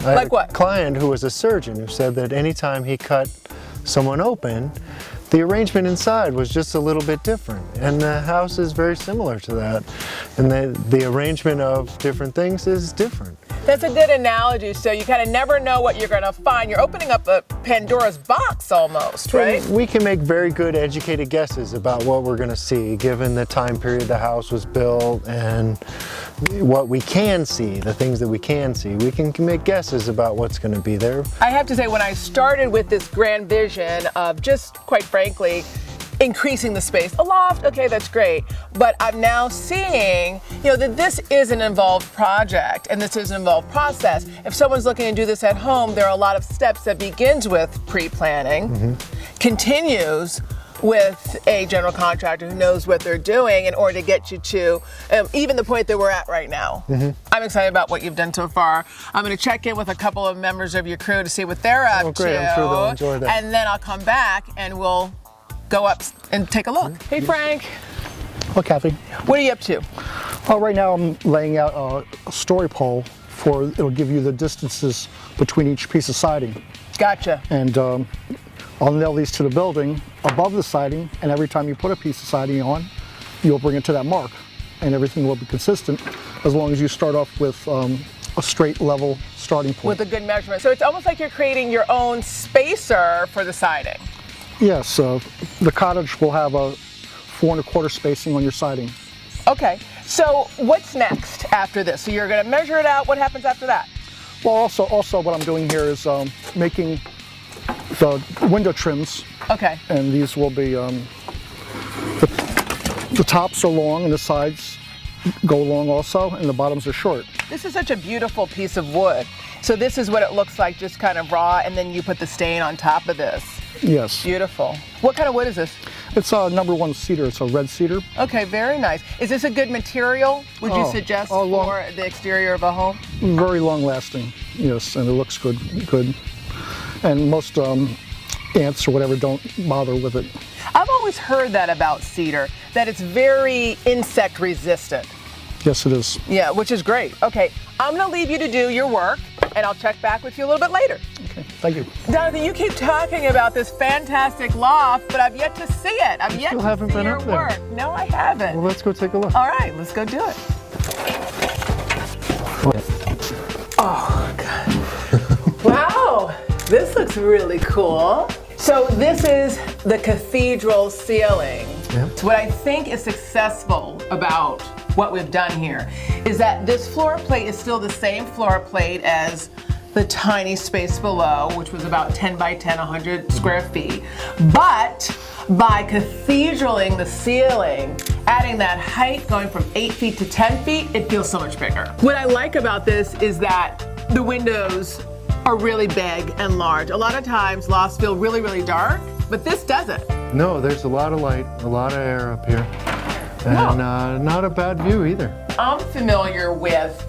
Like what? A client who was a surgeon who said that anytime he cut someone open, the arrangement inside was just a little bit different, and the house is very similar to that, and the arrangement of different things is different. That's a good analogy. So you kind of never know what you're going to find. You're opening up a Pandora's box almost, right? We can make very good educated guesses about what we're going to see given the time period the house was built and what we can see, the things that we can see. We can make guesses about what's going to be there. I have to say, when I started with this grand vision of just, quite frankly, increasing the space. A loft, okay, that's great. But I'm now seeing, that this is an involved project and this is an involved process. If someone's looking to do this at home, there are a lot of steps that begins with pre-planning, continues with a general contractor who knows what they're doing in order to get you to even the point that we're at right now. I'm excited about what you've done so far. I'm going to check in with a couple of members of your crew to see what they're up great. to. I'm sure they'll enjoy that. And then I'll come back and we'll go up and take a look. Hey, Frank. Well, Kathy. What are you up to? Right now I'm laying out a story pole it'll give you the distances between each piece of siding. Gotcha. And I'll nail these to the building above the siding, and every time you put a piece of siding on, you'll bring it to that mark, and everything will be consistent as long as you start off with a straight level starting point. With a good measurement. So it's almost like you're creating your own spacer for the siding. Yes, the cottage will have a 4 1/4 spacing on your siding. Okay, so what's next after this? So you're going to measure it out. What happens after that? Well, also what I'm doing here is making the window trims. Okay. And these will be, the tops are long and the sides go long also, and the bottoms are short. This is such a beautiful piece of wood. So this is what it looks like, just kind of raw, and then you put the stain on top of this. Yes. Beautiful. What kind of wood is this? It's a #1 cedar. It's a red cedar. Okay, very nice. Is this a good material, would you suggest, for the exterior of a home? Very long lasting, yes, and it looks good. And most ants or whatever don't bother with it. I've always heard that about cedar, that it's very insect resistant. Yes, it is. Yeah, which is great. Okay, I'm going to leave you to do your work, and I'll check back with you a little bit later. Okay, thank you. Jonathan, you keep talking about this fantastic loft, but I've yet to see it. I've yet to see your work. No, I haven't. Well, let's go take a look. All right, let's go do it. Oh, God. Wow, this looks really cool. So this is the cathedral ceiling. Yep. So what I think is successful about what we've done here is that this floor plate is still the same floor plate as the tiny space below, which was about 10 by 10, 100 square feet. But by cathedraling the ceiling, adding that height, going from 8 feet to 10 feet, it feels so much bigger. What I like about this is that the windows are really big and large. A lot of times lofts feel really, really dark, but this doesn't. No, there's a lot of light, a lot of air up here. And not a bad view either. I'm familiar with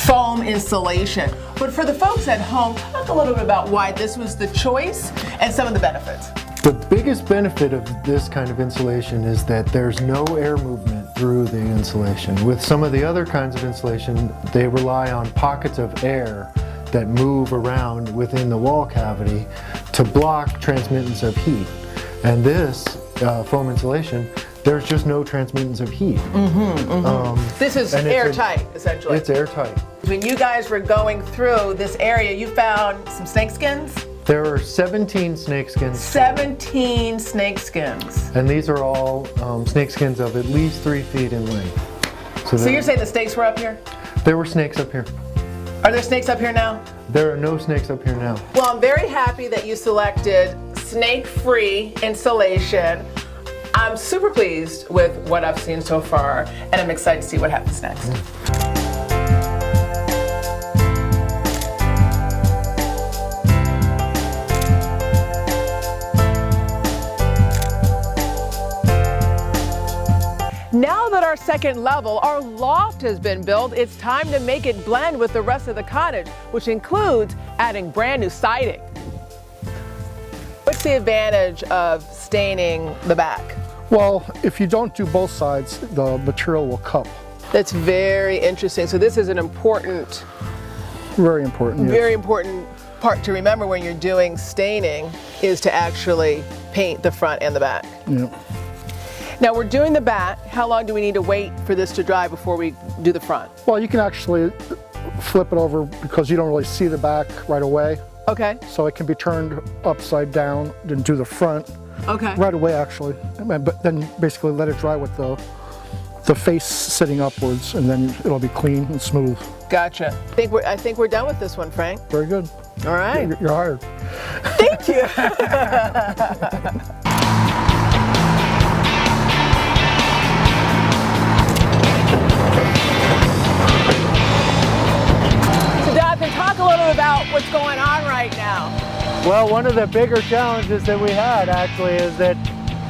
foam insulation, but for the folks at home, talk a little bit about why this was the choice and some of the benefits. The biggest benefit of this kind of insulation is that there's no air movement through the insulation. With some of the other kinds of insulation, they rely on pockets of air that move around within the wall cavity to block transmittance of heat. And this foam insulation, there's just no transmittance of heat. This is airtight, essentially. It's airtight. When you guys were going through this area, you found some snake skins? There are 17 snake skins. 17 snake skins. And these are all snake skins of at least 3 feet in length. So you're saying the snakes were up here? There were snakes up here. Are there snakes up here now? There are no snakes up here now. Well, I'm very happy that you selected snake-free insulation. I'm super pleased with what I've seen so far, and I'm excited to see what happens next. Now that our second level, our loft has been built, it's time to make it blend with the rest of the cottage, which includes adding brand new siding. What's the advantage of staining the back? Well, if you don't do both sides, the material will cup. That's very interesting. So this is an important, Very important, yes. very important part to remember when you're doing staining is to actually paint the front and the back. Yeah. Now we're doing the back. How long do we need to wait for this to dry before we do the front? Well, you can actually flip it over because you don't really see the back right away. Okay. So it can be turned upside down and do the front Okay. right away actually. But then basically let it dry with the face sitting upwards, and then it'll be clean and smooth. Gotcha. I think we're done with this one, Frank. Very good. All right. You're hired. Thank you. So Jonathan, talk a little bit about what's going on right now. Well, one of the bigger challenges that we had actually is that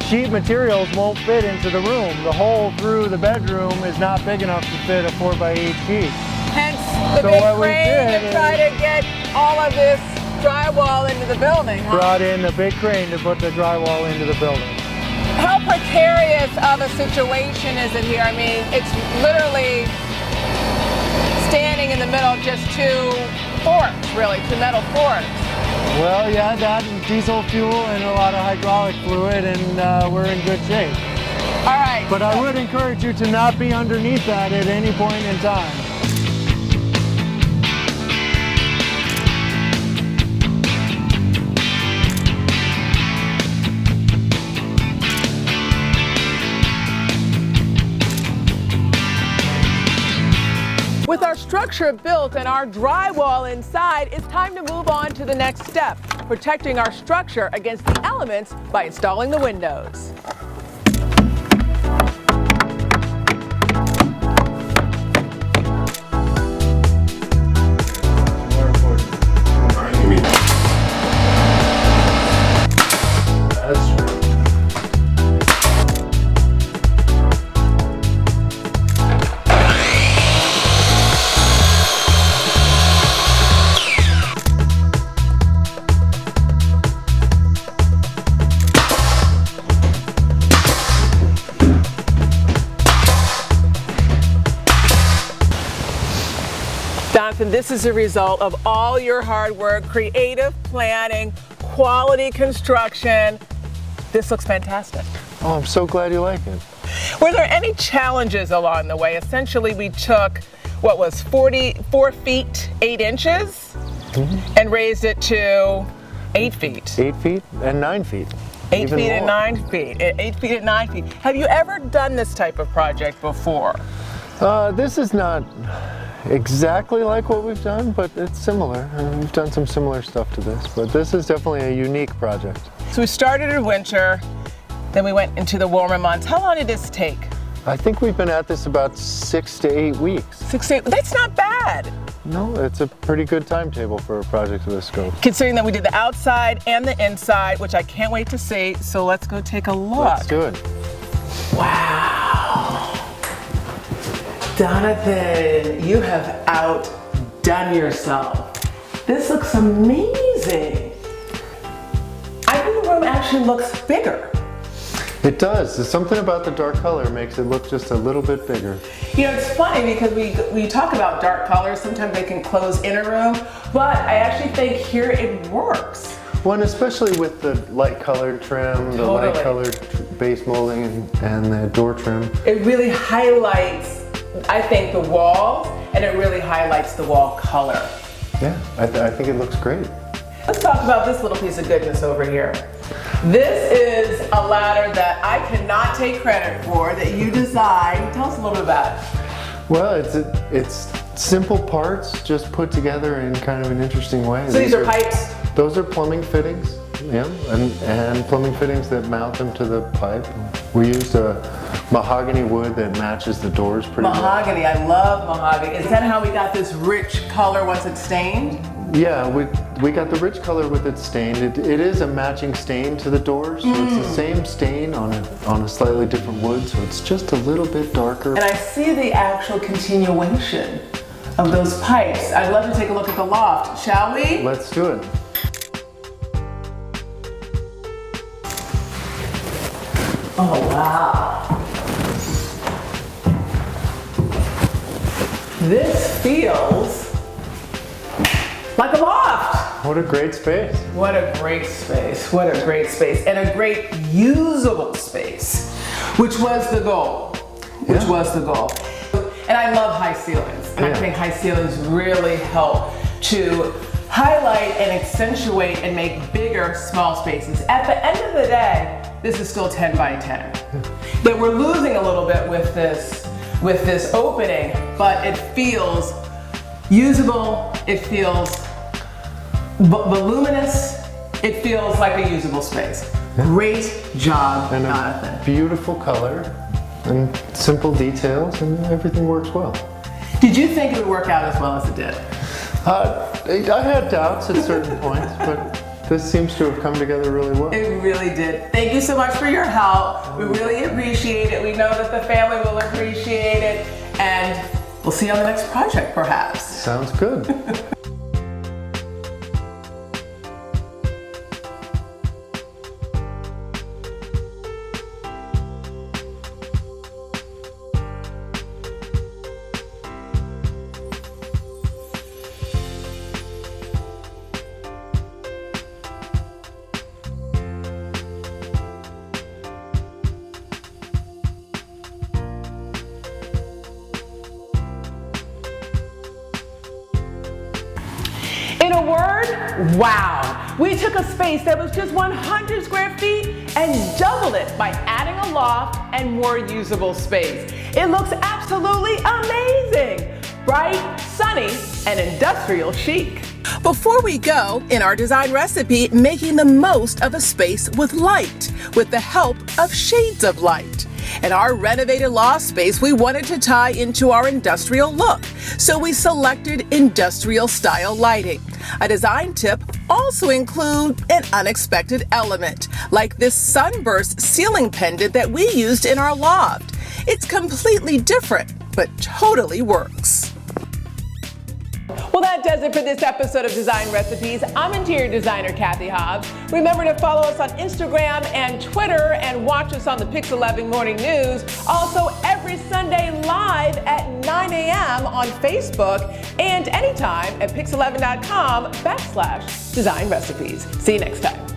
sheet materials won't fit into the room. The hole through the bedroom is not big enough to fit a 4x8 sheet. Hence the big crane to try to get all of this drywall into the building. Huh? Brought in a big crane to put the drywall into the building. How precarious of a situation is it here? I mean, it's literally standing in the middle of just two forks, really, two metal forks. Well, yeah, that and diesel fuel and a lot of hydraulic fluid, and we're in good shape. All right. But I would encourage you to not be underneath that at any point in time. With our structure built and our drywall inside, it's time to move on to the next step, protecting our structure against the elements by installing the windows. Jonathan, this is a result of all your hard work, creative planning, quality construction. This looks fantastic. Oh, I'm so glad you like it. Were there any challenges along the way? Essentially, we took what was 44 feet, 8 inches, and raised it to 8 feet. 8 feet and 9 feet. 8 feet and 9 feet. 8 feet and 9 feet. Have you ever done this type of project before? This is not exactly like what we've done, but it's similar. We've done some similar stuff to this, but this is definitely a unique project. So we started in winter, then we went into the warmer months. How long did this take? I think we've been at this about 6 to 8 weeks. 6 to 8, that's not bad. No, it's a pretty good timetable for a project of this scope. Considering that we did the outside and the inside, which I can't wait to see, so let's go take a look. Let's do it. Wow. Jonathan, you have outdone yourself. This looks amazing. I think the room actually looks bigger. It does. There's something about the dark color makes it look just a little bit bigger. You know, it's funny because we talk about dark colors. Sometimes they can close in a room, but I actually think here it works. Well, and especially with the light colored trim, the light colored base molding, and the door trim. It really highlights, I think, the walls, and it really highlights the wall color. Yeah, I think it looks great. Let's talk about this little piece of goodness over here. This is a ladder that I cannot take credit for, that you designed. Tell us a little bit about it. Well, it's simple parts just put together in kind of an interesting way. So these are pipes? Those are plumbing fittings, yeah, and plumbing fittings that mount them to the pipe. We used a mahogany wood that matches the doors pretty well. Mahogany, I love mahogany. Is that how we got this rich color once it's stained? Yeah, We got the rich color with its stain. It is a matching stain to the doors, so it's the same stain on a slightly different wood, so it's just a little bit darker. And I see the actual continuation of those pipes. I'd love to take a look at the loft, shall we? Let's do it. Oh, wow. This feels like a loft. What a great space. What a great space. What a great space. And a great usable space, which was the goal. Which was the goal. And I love high ceilings. And I think high ceilings really help to highlight and accentuate and make bigger small spaces. At the end of the day, this is still 10 by 10. That we're losing a little bit with this opening, but it feels usable, it feels voluminous, it feels like a usable space. Great job, and Jonathan. A beautiful color and simple details, and everything works well. Did you think it would work out as well as it did? I had doubts at certain points, but this seems to have come together really well. It really did. Thank you so much for your help. We really appreciate it. We know that the family will appreciate it, and we'll see you on the next project, perhaps. Sounds good. In a word, wow. We took a space that was just 100 square feet and doubled it by adding a loft and more usable space. It looks absolutely amazing. Bright, sunny, and industrial chic. Before we go, in our design recipe, making the most of a space with light, with the help of shades of light. In our renovated loft space, we wanted to tie into our industrial look, so we selected industrial style lighting. A design tip also includes an unexpected element, like this sunburst ceiling pendant that we used in our loft. It's completely different, but totally works. Well, that does it for this episode of Design Recipes. I'm interior designer Cathy Hobbs. Remember to follow us on Instagram and Twitter and watch us on the Pix 11 Morning News. Also, every Sunday live at 9 a.m. on Facebook and anytime at pix11.com/Design Recipes. See you next time.